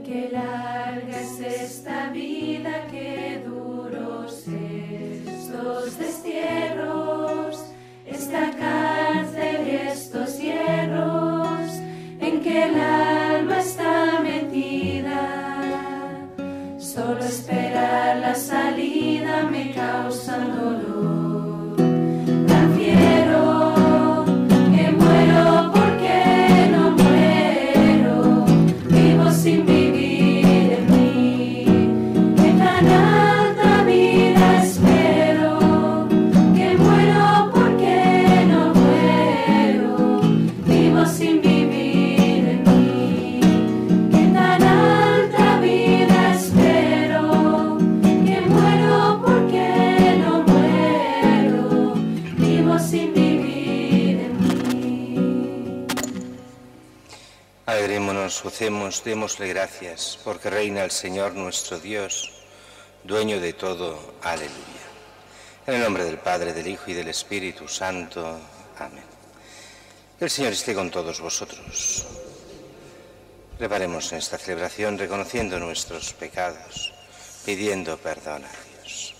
Qué larga es esta vida, qué duros estos destierros, esta cárcel y estos hierros en que el alma está metida. Solo esperar la salida me causa dolor. Prefiero que muero porque no muero, vivo sin vivir en mí. Que tan alta vida espero, que muero porque no muero, vivo sin vivir en mí. Que tan alta vida espero, que muero porque no muero, vivo sin vivir en mí. Alegrémonos, gocemos, démosle gracias, porque reina el Señor nuestro Dios, dueño de todo. Aleluya. En el nombre del Padre, del Hijo y del Espíritu Santo. Amén. El Señor esté con todos vosotros. Preparemos en esta celebración reconociendo nuestros pecados, pidiendo perdón a Dios.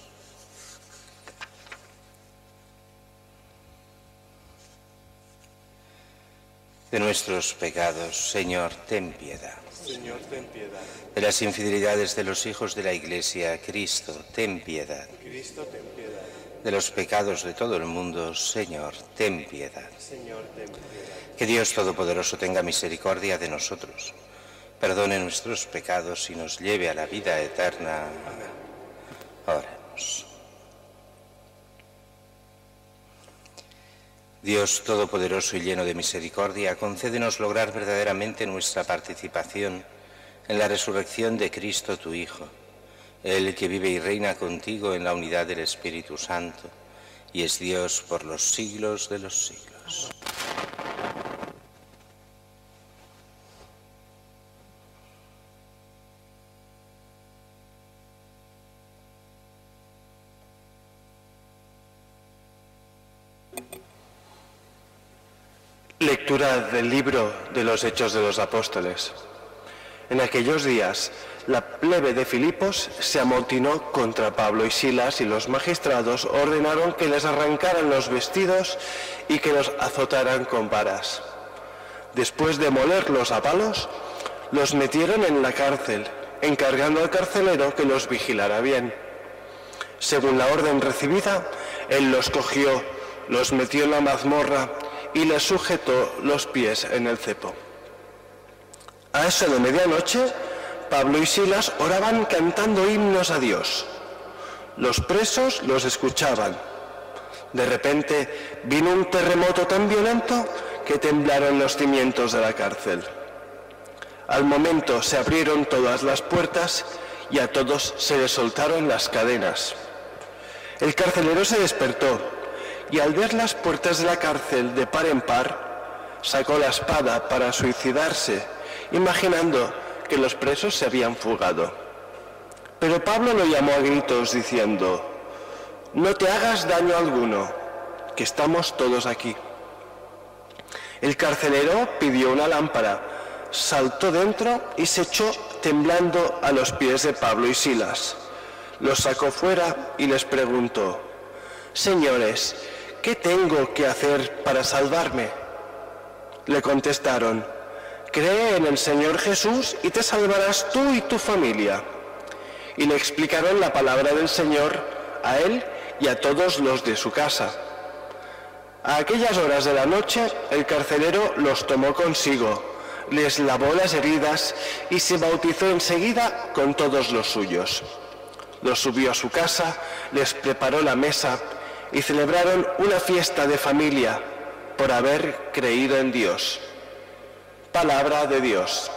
De nuestros pecados, Señor, ten piedad. Señor, ten piedad. De las infidelidades de los hijos de la Iglesia, Cristo, ten piedad. Cristo, ten piedad. De los pecados de todo el mundo, Señor, ten piedad. Señor, ten piedad. Que Dios Todopoderoso tenga misericordia de nosotros, perdone nuestros pecados y nos lleve a la vida eterna. Amén. Oremos. Dios Todopoderoso y lleno de misericordia, concédenos lograr verdaderamente nuestra participación en la resurrección de Cristo, tu Hijo, Él que vive y reina contigo en la unidad del Espíritu Santo, y es Dios por los siglos de los siglos. Lectura del libro de los Hechos de los Apóstoles. En aquellos días, la plebe de Filipos se amotinó contra Pablo y Silas y los magistrados ordenaron que les arrancaran los vestidos y que los azotaran con varas. Después de molerlos a palos, los metieron en la cárcel, encargando al carcelero que los vigilara bien. Según la orden recibida, él los cogió, los metió en la mazmorra y les sujetó los pies en el cepo. A eso de medianoche, Pablo y Silas oraban cantando himnos a Dios. Los presos los escuchaban. De repente vino un terremoto tan violento que temblaron los cimientos de la cárcel. Al momento se abrieron todas las puertas y a todos se les soltaron las cadenas. El carcelero se despertó y al ver las puertas de la cárcel de par en par, sacó la espada para suicidarse, imaginando que los presos se habían fugado. Pero Pablo lo llamó a gritos diciendo: «No te hagas daño alguno, que estamos todos aquí». El carcelero pidió una lámpara, saltó dentro y se echó temblando a los pies de Pablo y Silas. Los sacó fuera y les preguntó: «Señores, ¿qué tengo que hacer para salvarme?». Le contestaron: «Cree en el Señor Jesús y te salvarás tú y tu familia». Y le explicaron la palabra del Señor a él y a todos los de su casa. A aquellas horas de la noche, el carcelero los tomó consigo, les lavó las heridas y se bautizó enseguida con todos los suyos. Los subió a su casa, les preparó la mesa y celebraron una fiesta de familia por haber creído en Dios. Palabra de Dios.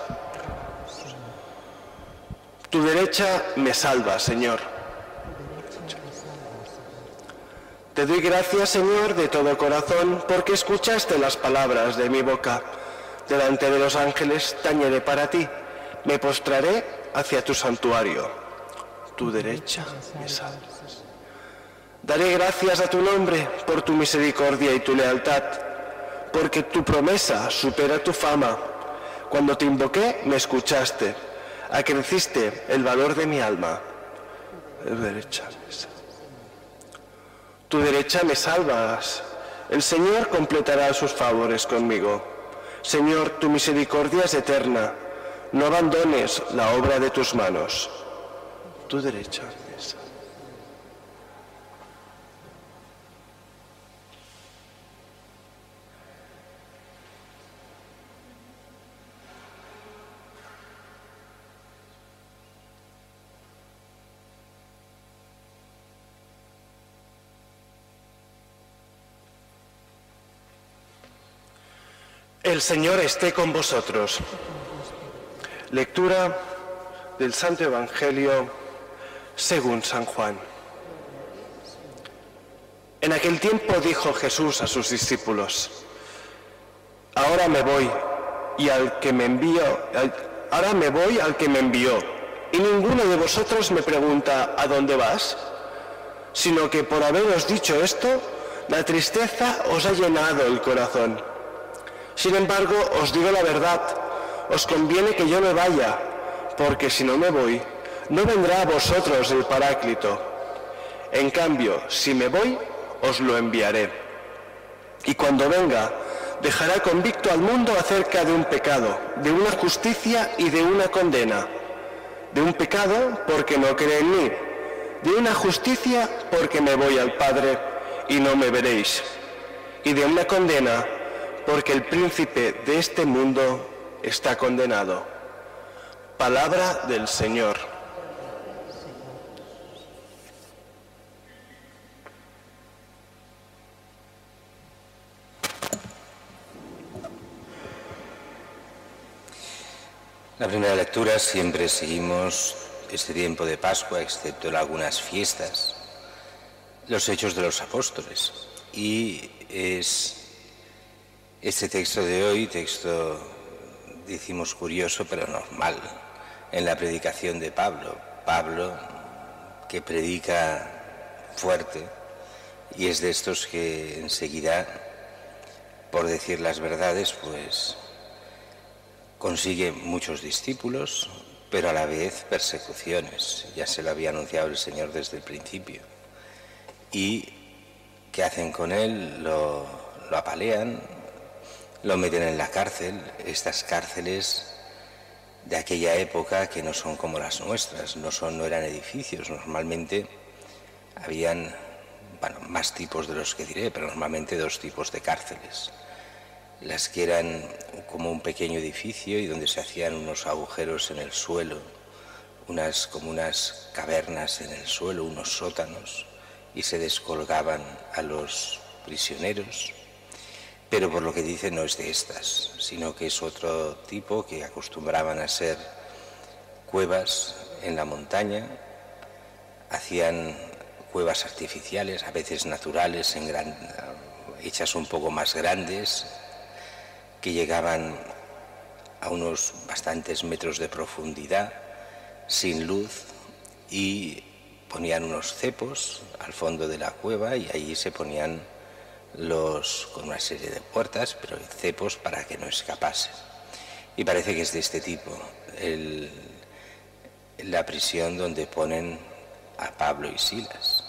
Tu derecha me salva, Señor. Te doy gracias, Señor, de todo corazón, porque escuchaste las palabras de mi boca. Delante de los ángeles tañeré para ti, me postraré hacia tu santuario. Tu derecha me salva. Daré gracias a tu nombre por tu misericordia y tu lealtad, porque tu promesa supera tu fama. Cuando te invoqué, me escuchaste. acreciste el valor de mi alma. Tu derecha me salvas. El Señor completará sus favores conmigo. Señor, tu misericordia es eterna. No abandones la obra de tus manos. Tu derecha me salva. El Señor esté con vosotros. Lectura del Santo Evangelio según San Juan. En aquel tiempo dijo Jesús a sus discípulos: Ahora me voy al que me envió, y ninguno de vosotros me pregunta ¿a dónde vas? Sino que por haberos dicho esto, la tristeza os ha llenado el corazón. Sin embargo, os digo la verdad, os conviene que yo me vaya, porque si no me voy, no vendrá a vosotros el Paráclito. En cambio, si me voy, os lo enviaré. Y cuando venga, dejará convicto al mundo acerca de un pecado, de una justicia y de una condena. De un pecado, porque no cree en mí. De una justicia, porque me voy al Padre y no me veréis. Y de una condena, porque el príncipe de este mundo está condenado. Palabra del Señor. La primera lectura siempre seguimos este tiempo de Pascua, excepto en algunas fiestas, los Hechos de los Apóstoles. Y es este texto de hoy, texto, decimos curioso, pero normal, en la predicación de Pablo. Pablo, que predica fuerte, y es de estos que enseguida, por decir las verdades, pues consigue muchos discípulos, pero a la vez persecuciones. Ya se lo había anunciado el Señor desde el principio. ¿Y qué hacen con él? Lo apalean, lo meten en la cárcel, estas cárceles de aquella época que no son como las nuestras, no eran edificios, normalmente habían, más tipos de los que diré, pero normalmente dos tipos de cárceles. Las que eran como un pequeño edificio y donde se hacían unos agujeros en el suelo, como unas cavernas en el suelo, unos sótanos, y se descolgaban a los prisioneros. Pero por lo que dice no es de estas, sino que es otro tipo que acostumbraban a ser cuevas en la montaña, hacían cuevas artificiales, a veces naturales, hechas un poco más grandes, que llegaban a unos bastantes metros de profundidad, sin luz, y ponían unos cepos al fondo de la cueva y allí se ponían con una serie de puertas, pero cepos para que no escapasen. Y parece que es de este tipo la prisión donde ponen a Pablo y Silas.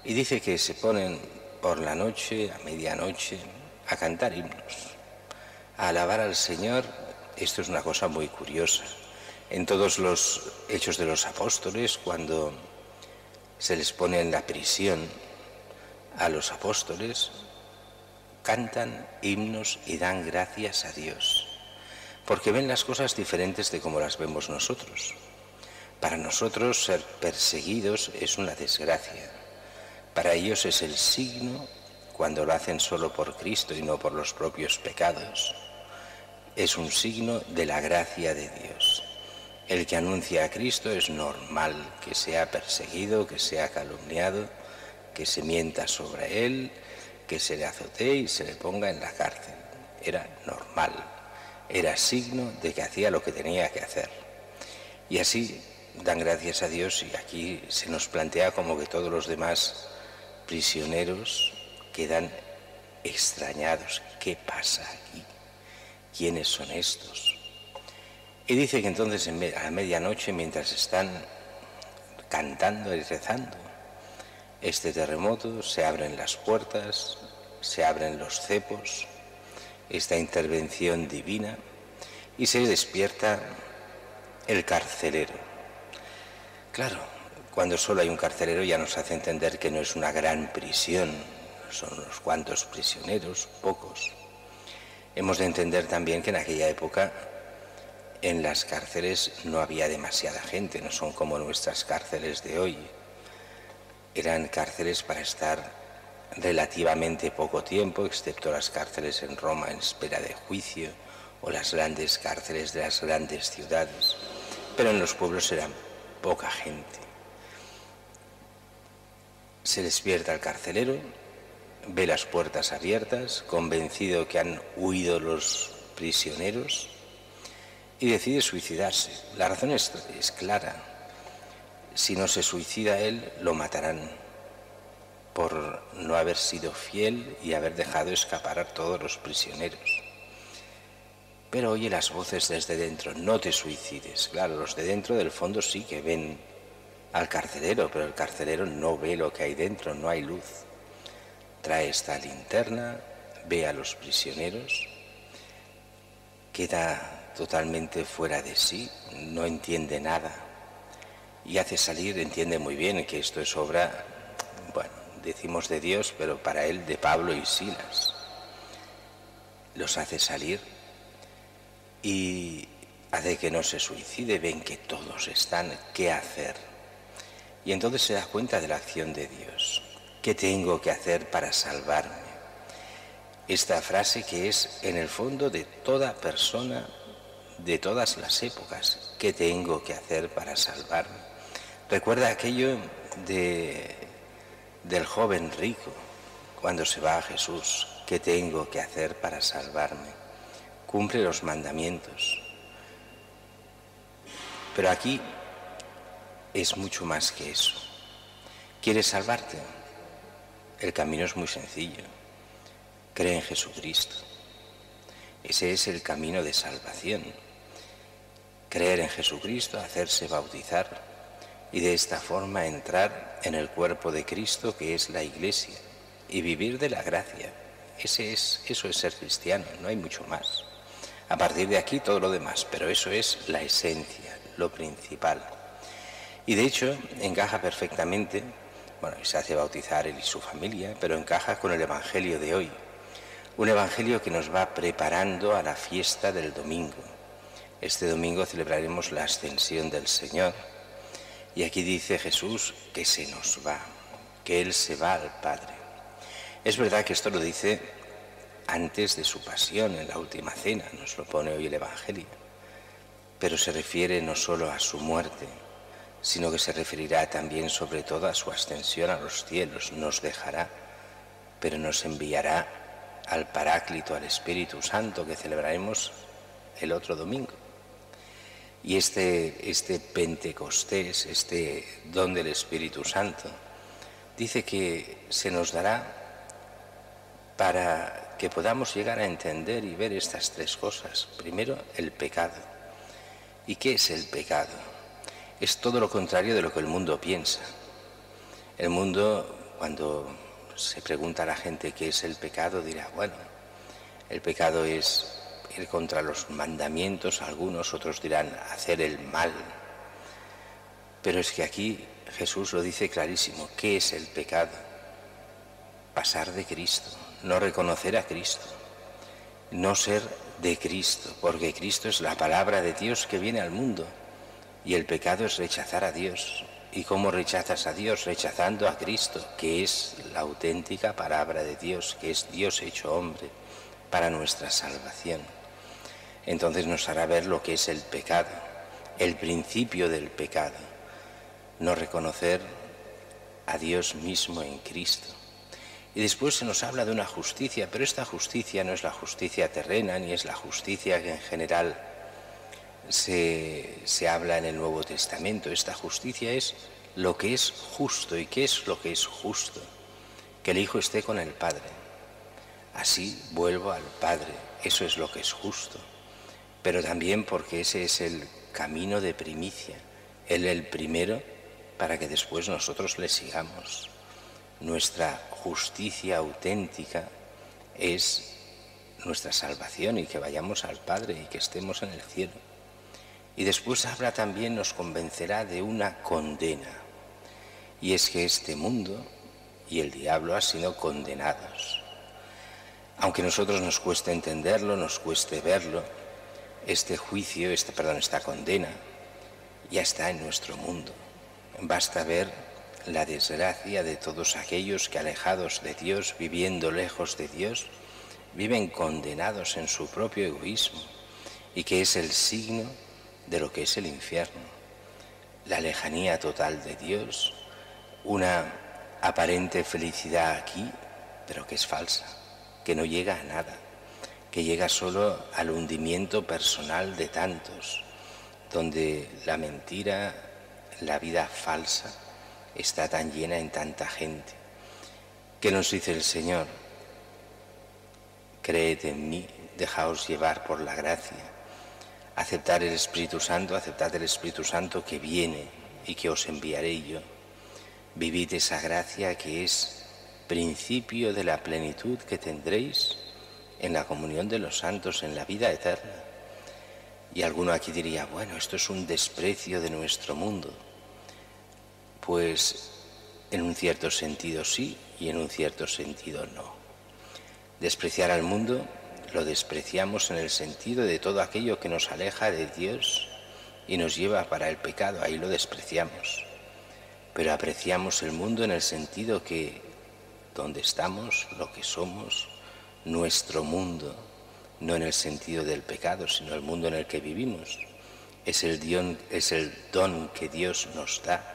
Y dice que se ponen por la noche, a medianoche, a cantar himnos, a alabar al Señor. Esto es una cosa muy curiosa. En todos los Hechos de los Apóstoles, cuando se les pone en la prisión a los apóstoles, cantan himnos y dan gracias a Dios, porque ven las cosas diferentes de como las vemos nosotros. Para nosotros ser perseguidos es una desgracia. Para ellos es el signo, cuando lo hacen solo por Cristo y no por los propios pecados, es un signo de la gracia de Dios. El que anuncia a Cristo es normal que sea perseguido, que sea calumniado, que se mienta sobre él, que se le azotee y se le ponga en la cárcel. Era normal, era signo de que hacía lo que tenía que hacer. Y así dan gracias a Dios, y aquí se nos plantea como que todos los demás prisioneros quedan extrañados. ¿Qué pasa aquí? ¿Quiénes son estos? Y dice que entonces a la medianoche, mientras están cantando y rezando este terremoto, se abren las puertas, se abren los cepos, esta intervención divina, y se despierta el carcelero. Claro, cuando solo hay un carcelero ya nos hace entender que no es una gran prisión, son unos cuantos prisioneros, pocos. Hemos de entender también que en aquella época en las cárceles no había demasiada gente, no son como nuestras cárceles de hoy. Eran cárceles para estar relativamente poco tiempo, excepto las cárceles en Roma en espera de juicio o las grandes cárceles de las grandes ciudades. Pero en los pueblos eran poca gente. Se despierta el carcelero, ve las puertas abiertas, convencido que han huido los prisioneros, y decide suicidarse. La razón es clara. Si no se suicida él, lo matarán por no haber sido fiel y haber dejado escapar a todos los prisioneros. Pero oye las voces desde dentro: no te suicides. Claro, los de dentro del fondo sí que ven al carcelero, pero el carcelero no ve lo que hay dentro, no hay luz. Trae esta linterna, ve a los prisioneros, queda totalmente fuera de sí, no entiende nada y hace salir, entiende muy bien que esto es obra, bueno, decimos de Dios, pero para él de Pablo y Silas. Los hace salir y hace que no se suicide, ven que todos están, ¿qué hacer? Y entonces se da cuenta de la acción de Dios. ¿Qué tengo que hacer para salvarme? Esta frase que es en el fondo de toda persona, de todas las épocas. ¿Qué tengo que hacer para salvarme? Recuerda aquello del joven rico cuando se va a Jesús. ¿Qué tengo que hacer para salvarme? Cumple los mandamientos. Pero aquí es mucho más que eso. ¿Quieres salvarte? El camino es muy sencillo. Cree en Jesucristo. Ese es el camino de salvación. Creer en Jesucristo, hacerse bautizar y de esta forma entrar en el cuerpo de Cristo, que es la Iglesia, y vivir de la gracia. Eso es ser cristiano, no hay mucho más. A partir de aquí todo lo demás, pero eso es la esencia, lo principal. Y de hecho encaja perfectamente, bueno, se hace bautizar él y su familia, pero encaja con el Evangelio de hoy. Un evangelio que nos va preparando a la fiesta del domingo. Este domingo celebraremos la ascensión del Señor. Y aquí dice Jesús que se nos va, que Él se va al Padre. Es verdad que esto lo dice antes de su pasión, en la última cena, nos lo pone hoy el Evangelio. Pero se refiere no solo a su muerte, sino que se referirá también sobre todo a su ascensión a los cielos. Nos dejará, pero nos enviará al Paráclito, al Espíritu Santo, que celebraremos el otro domingo. Y este Pentecostés, este don del Espíritu Santo, dice que se nos dará para que podamos llegar a entender y ver estas tres cosas. Primero, el pecado. ¿Y qué es el pecado? Es todo lo contrario de lo que el mundo piensa. El mundo, cuando se pregunta a la gente qué es el pecado, dirá, bueno, el pecado es ir contra los mandamientos, algunos, otros dirán hacer el mal. Pero es que aquí Jesús lo dice clarísimo. ¿Qué es el pecado? Pasar de Cristo, no reconocer a Cristo, no ser de Cristo, porque Cristo es la palabra de Dios que viene al mundo y el pecado es rechazar a Dios. ¿Y cómo rechazas a Dios? Rechazando a Cristo, que es la auténtica palabra de Dios, que es Dios hecho hombre para nuestra salvación. Entonces nos hará ver lo que es el pecado, el principio del pecado, no reconocer a Dios mismo en Cristo. Y después se nos habla de una justicia, pero esta justicia no es la justicia terrena, ni es la justicia que en general se habla en el Nuevo Testamento. Esta justicia es lo que es justo. ¿Y qué es lo que es justo? Que el Hijo esté con el Padre. Así vuelvo al Padre. Eso es lo que es justo. pero también porque ese es el camino de primicia, Él el primero para que después nosotros le sigamos. Nuestra justicia auténtica es nuestra salvación y que vayamos al Padre y que estemos en el cielo. Y después habla también, nos convencerá de una condena, y es que este mundo y el diablo han sido condenados. Aunque a nosotros nos cueste entenderlo, nos cueste verlo, este juicio, esta condena ya está en nuestro mundo. Basta ver la desgracia de todos aquellos que, alejados de Dios, viviendo lejos de Dios, viven condenados en su propio egoísmo, y que es el signo de lo que es el infierno. La lejanía total de Dios, una aparente felicidad aquí, pero que es falsa, que no llega a nada, que llega solo al hundimiento personal de tantos, donde la mentira, la vida falsa, está tan llena en tanta gente. ¿Qué nos dice el Señor? Creed en mí, dejaos llevar por la gracia, aceptar el Espíritu Santo, aceptad el Espíritu Santo que viene y que os enviaré yo. Vivid esa gracia que es principio de la plenitud que tendréis en la comunión de los santos, en la vida eterna. Y alguno aquí diría, bueno, esto es un desprecio de nuestro mundo. Pues en un cierto sentido sí y en un cierto sentido no. Despreciar al mundo lo despreciamos en el sentido de todo aquello que nos aleja de Dios y nos lleva para el pecado, ahí lo despreciamos. Pero apreciamos el mundo en el sentido que donde estamos, lo que somos, nuestro mundo, no en el sentido del pecado, sino el mundo en el que vivimos, es el don que Dios nos da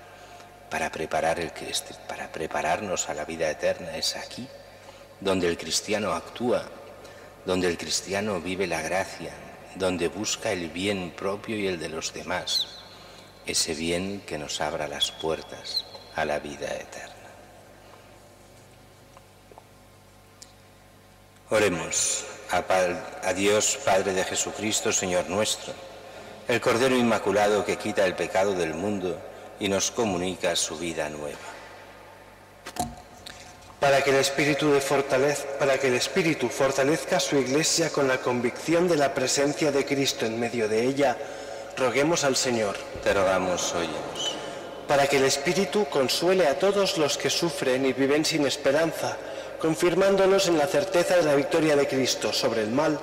para prepararnos a la vida eterna. Es aquí donde el cristiano actúa, donde el cristiano vive la gracia, donde busca el bien propio y el de los demás, ese bien que nos abra las puertas a la vida eterna. Oremos a Dios, Padre de Jesucristo, Señor nuestro, el Cordero Inmaculado que quita el pecado del mundo y nos comunica su vida nueva. Para que el Espíritu fortalezca a su Iglesia con la convicción de la presencia de Cristo en medio de ella, roguemos al Señor. Te rogamos, óyenos. Para que el Espíritu consuele a todos los que sufren y viven sin esperanza, confirmándonos en la certeza de la victoria de Cristo sobre el mal,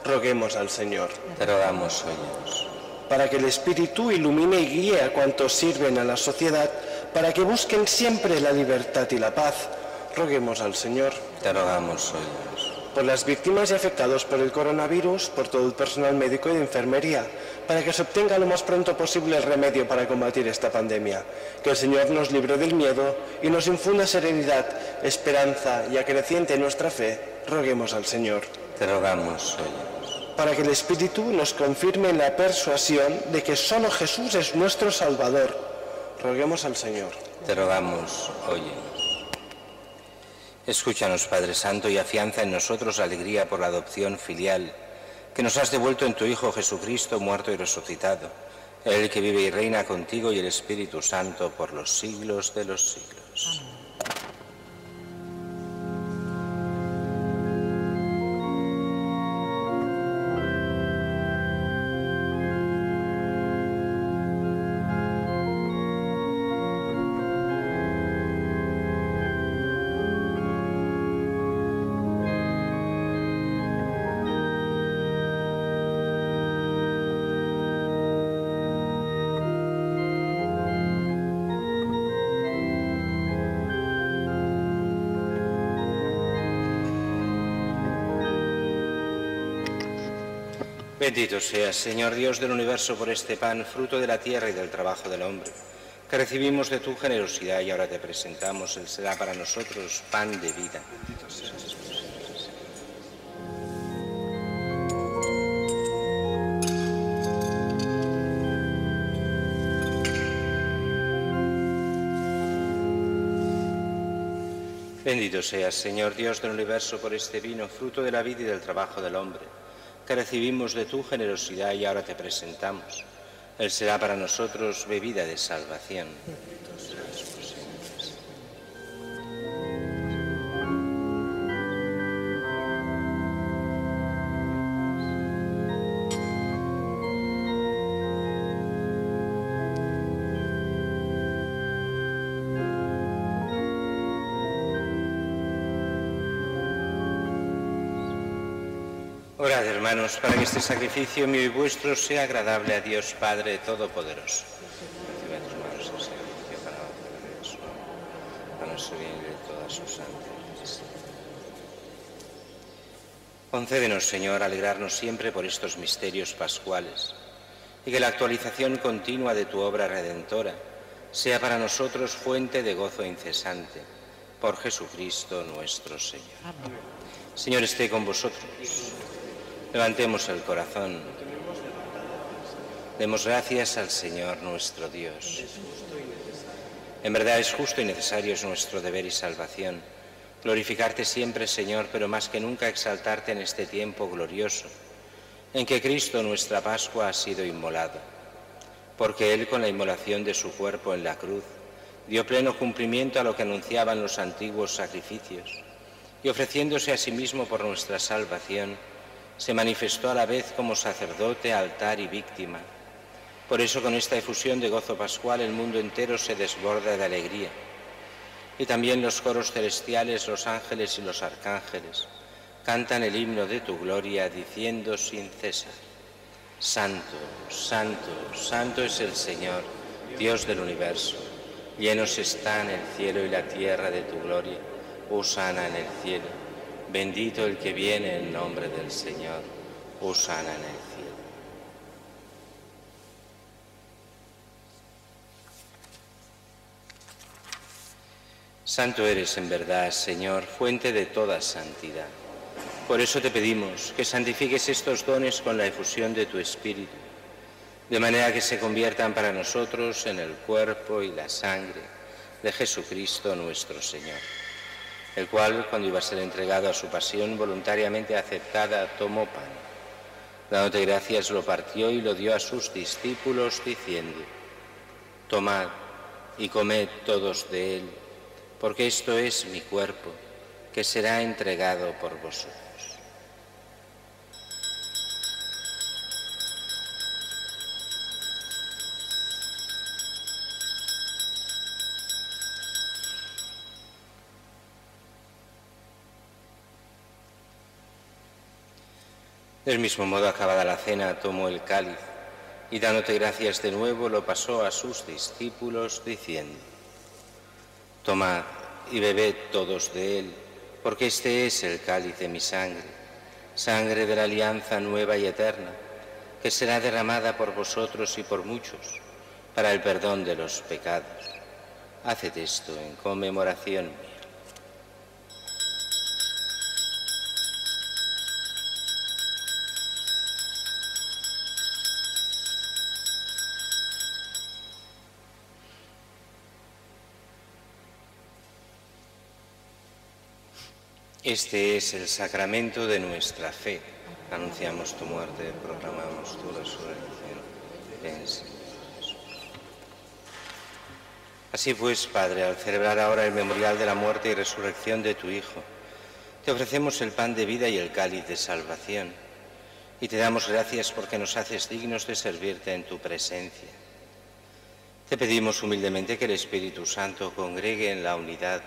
roguemos al Señor. Te rogamos, óyenos. Para que el Espíritu ilumine y guíe a cuantos sirven a la sociedad, para que busquen siempre la libertad y la paz, roguemos al Señor. Te rogamos, óyenos. Por las víctimas y afectados por el coronavirus, por todo el personal médico y de enfermería, para que se obtenga lo más pronto posible el remedio para combatir esta pandemia. Que el Señor nos libre del miedo y nos infunda serenidad, esperanza y acreciente nuestra fe, roguemos al Señor. Te rogamos, óyenos. Para que el Espíritu nos confirme en la persuasión de que solo Jesús es nuestro Salvador, roguemos al Señor. Te rogamos, óyenos. Escúchanos, Padre Santo, y afianza en nosotros alegría por la adopción filial que nos has devuelto en tu Hijo Jesucristo, muerto y resucitado, Él que vive y reina contigo y el Espíritu Santo por los siglos de los siglos. Amén. Bendito seas, Señor Dios del universo, por este pan, fruto de la tierra y del trabajo del hombre, que recibimos de tu generosidad y ahora te presentamos. Él será para nosotros pan de vida. Bendito seas. Bendito seas, Señor Dios del universo, por este vino, fruto de la vida y del trabajo del hombre, que recibimos de tu generosidad y ahora te presentamos. Él será para nosotros bebida de salvación. Orad, hermanos, para que este sacrificio mío y vuestro sea agradable a Dios Padre Todopoderoso. Recibe en tus manos el sacrificio para la gloria de su nombre, para nuestro bien y de toda su santa Iglesia. Concédenos, Señor, alegrarnos siempre por estos misterios pascuales y que la actualización continua de tu obra redentora sea para nosotros fuente de gozo incesante. Por Jesucristo nuestro Señor. Amén. Señor, esté con vosotros. Levantemos el corazón. Demos gracias al Señor nuestro Dios. En verdad es justo y necesario, es nuestro deber y salvación, glorificarte siempre, Señor, pero más que nunca exaltarte en este tiempo glorioso, en que Cristo, nuestra Pascua, ha sido inmolado, porque Él, con la inmolación de su cuerpo en la cruz, dio pleno cumplimiento a lo que anunciaban los antiguos sacrificios, y ofreciéndose a sí mismo por nuestra salvación, se manifestó a la vez como sacerdote, altar y víctima. Por eso, con esta efusión de gozo pascual, el mundo entero se desborda de alegría. Y también los coros celestiales, los ángeles y los arcángeles, cantan el himno de tu gloria, diciendo sin cesar: Santo, Santo, Santo es el Señor, Dios del universo. Llenos están el cielo y la tierra de tu gloria. Hosana en el cielo. Bendito el que viene en nombre del Señor. Hosana en el cielo. Santo eres en verdad, Señor, fuente de toda santidad. Por eso te pedimos que santifiques estos dones con la efusión de tu Espíritu, de manera que se conviertan para nosotros en el cuerpo y la sangre de Jesucristo nuestro Señor, el cual, cuando iba a ser entregado a su pasión voluntariamente aceptada, tomó pan. Dándote gracias, lo partió y lo dio a sus discípulos, diciendo: Tomad y comed todos de él, porque esto es mi cuerpo, que será entregado por vosotros. Del mismo modo, acabada la cena, tomó el cáliz y, dándote gracias de nuevo, lo pasó a sus discípulos, diciendo: Tomad y bebed todos de él, porque este es el cáliz de mi sangre, sangre de la alianza nueva y eterna, que será derramada por vosotros y por muchos, para el perdón de los pecados. Haced esto en conmemoración mía. Este es el sacramento de nuestra fe. Anunciamos tu muerte, proclamamos tu resurrección. Ven, Señor Jesús. Así pues, Padre, al celebrar ahora el memorial de la muerte y resurrección de tu Hijo, te ofrecemos el pan de vida y el cáliz de salvación, y te damos gracias porque nos haces dignos de servirte en tu presencia. Te pedimos humildemente que el Espíritu Santo congregue en la unidad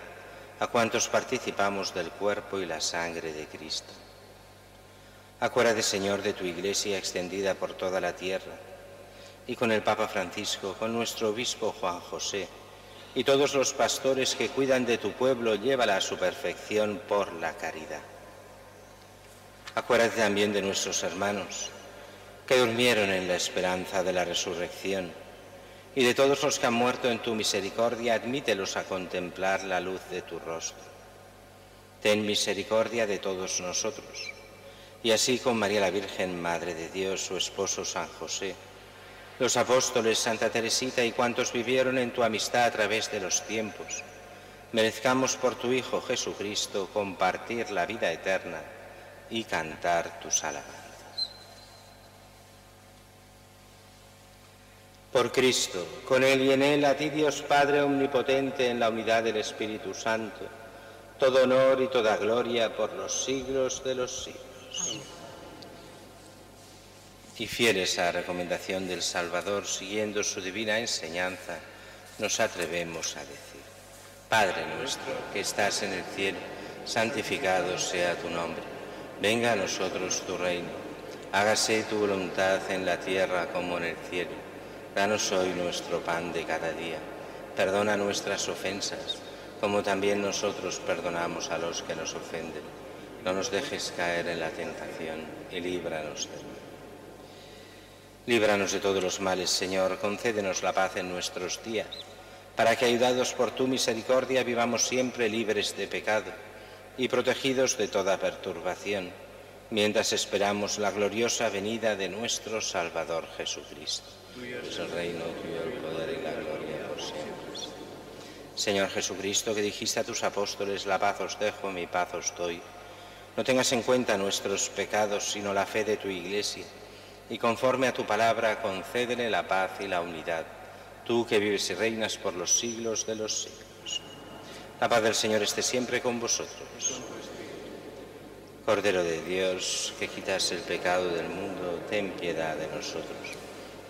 a cuantos participamos del cuerpo y la sangre de Cristo. Acuérdate, Señor, de tu Iglesia extendida por toda la tierra, y con el Papa Francisco, con nuestro obispo Juan José, y todos los pastores que cuidan de tu pueblo, llévala a su perfección por la caridad. Acuérdate también de nuestros hermanos que durmieron en la esperanza de la resurrección, y de todos los que han muerto en tu misericordia, admítelos a contemplar la luz de tu rostro. Ten misericordia de todos nosotros, y así con María la Virgen, Madre de Dios, su esposo San José, los apóstoles, Santa Teresita y cuantos vivieron en tu amistad a través de los tiempos, merezcamos por tu Hijo Jesucristo compartir la vida eterna y cantar tus alabanzas. Por Cristo, con Él y en Él, a ti Dios Padre omnipotente en la unidad del Espíritu Santo, todo honor y toda gloria por los siglos de los siglos. Amén. Y fieles a la recomendación del Salvador, siguiendo su divina enseñanza, nos atrevemos a decir: Padre nuestro, que estás en el cielo, santificado sea tu nombre. Venga a nosotros tu reino. Hágase tu voluntad en la tierra como en el cielo. Danos hoy nuestro pan de cada día. Perdona nuestras ofensas, como también nosotros perdonamos a los que nos ofenden. No nos dejes caer en la tentación y líbranos del mal. Líbranos de todos los males, Señor. Concédenos la paz en nuestros días, para que, ayudados por tu misericordia, vivamos siempre libres de pecado y protegidos de toda perturbación, mientras esperamos la gloriosa venida de nuestro Salvador Jesucristo. Tuyo es el reino, tuyo el poder y la gloria por siempre. Señor Jesucristo, que dijiste a tus apóstoles: la paz os dejo, mi paz os doy, no tengas en cuenta nuestros pecados, sino la fe de tu Iglesia, y conforme a tu palabra, concédele la paz y la unidad, tú que vives y reinas por los siglos de los siglos. La paz del Señor esté siempre con vosotros. Cordero de Dios, que quitas el pecado del mundo, ten piedad de nosotros.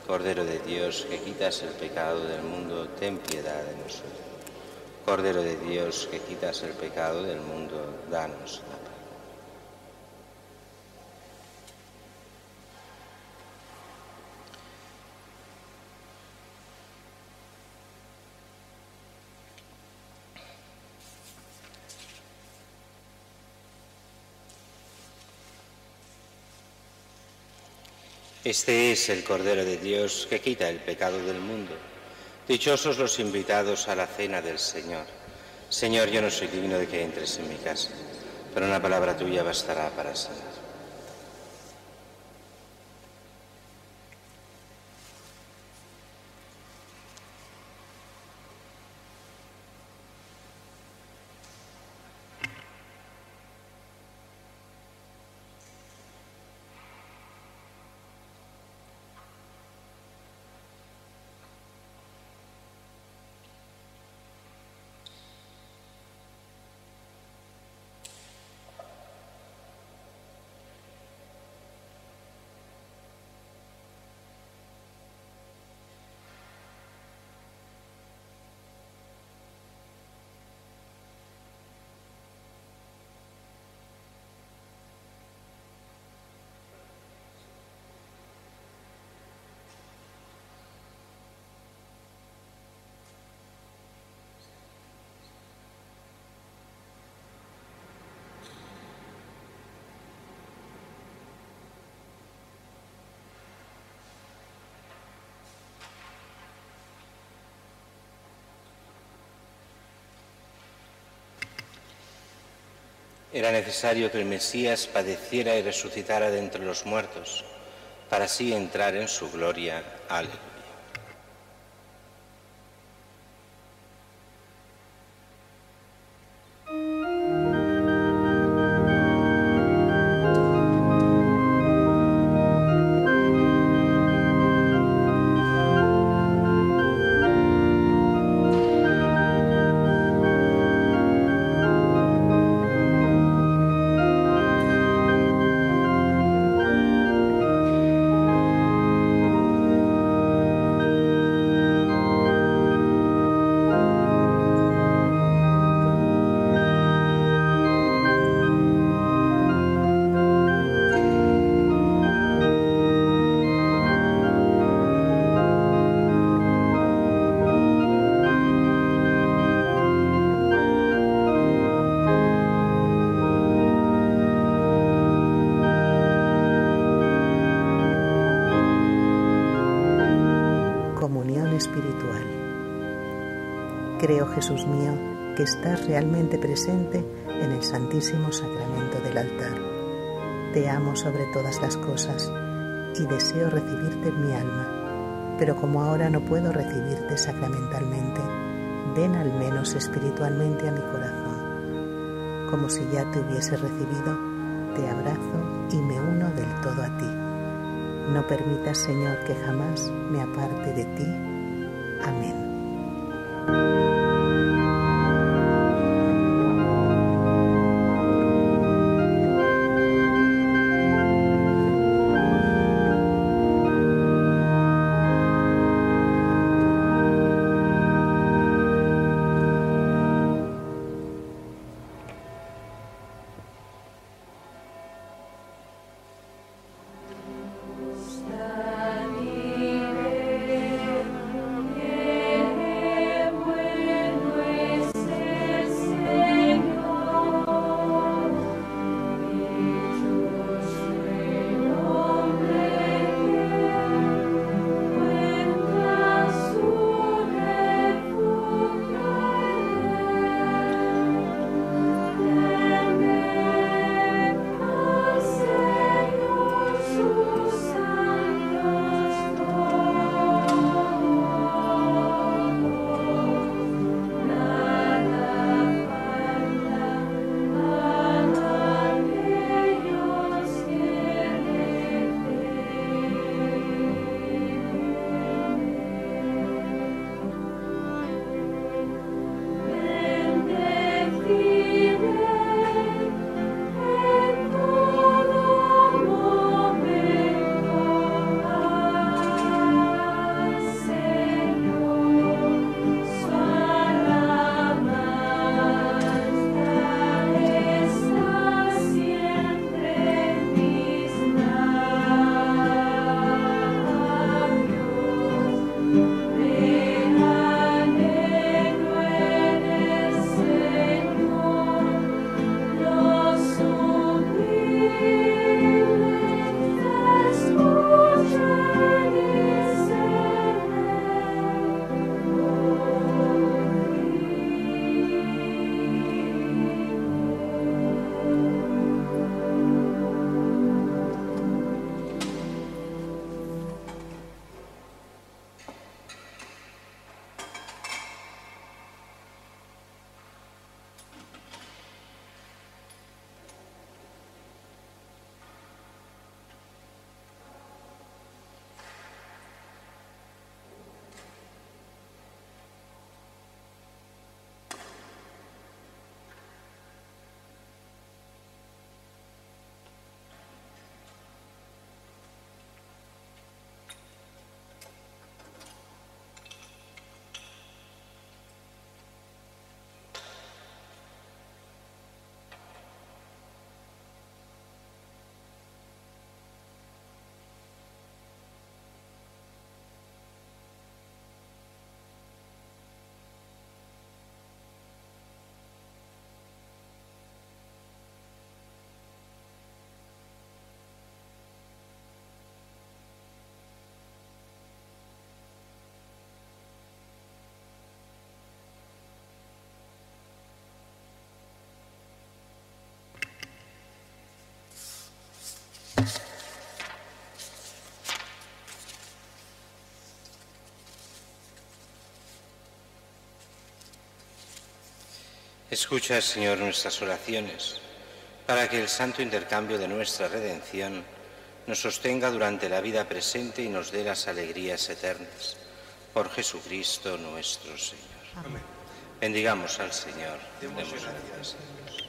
Cordero de Dios, que quitas el pecado del mundo, ten piedad de nosotros. Cordero de Dios, que quitas el pecado del mundo, danos la paz. Este es el Cordero de Dios que quita el pecado del mundo. Dichosos los invitados a la cena del Señor. Señor, yo no soy digno de que entres en mi casa, pero una palabra tuya bastará para sanar. Era necesario que el Mesías padeciera y resucitara de entre los muertos, para así entrar en su gloria. Aleluya. Espiritual. Creo, Jesús mío, que estás realmente presente en el Santísimo Sacramento del altar. Te amo sobre todas las cosas y deseo recibirte en mi alma, pero como ahora no puedo recibirte sacramentalmente, ven al menos espiritualmente a mi corazón. Como si ya te hubiese recibido, te abrazo y me uno del todo a ti. No permitas, Señor, que jamás me aparte de ti. Amén. Escucha, Señor, nuestras oraciones, para que el santo intercambio de nuestra redención nos sostenga durante la vida presente y nos dé las alegrías eternas. Por Jesucristo nuestro Señor. Amén. Bendigamos al Señor. Demos gracias a Dios.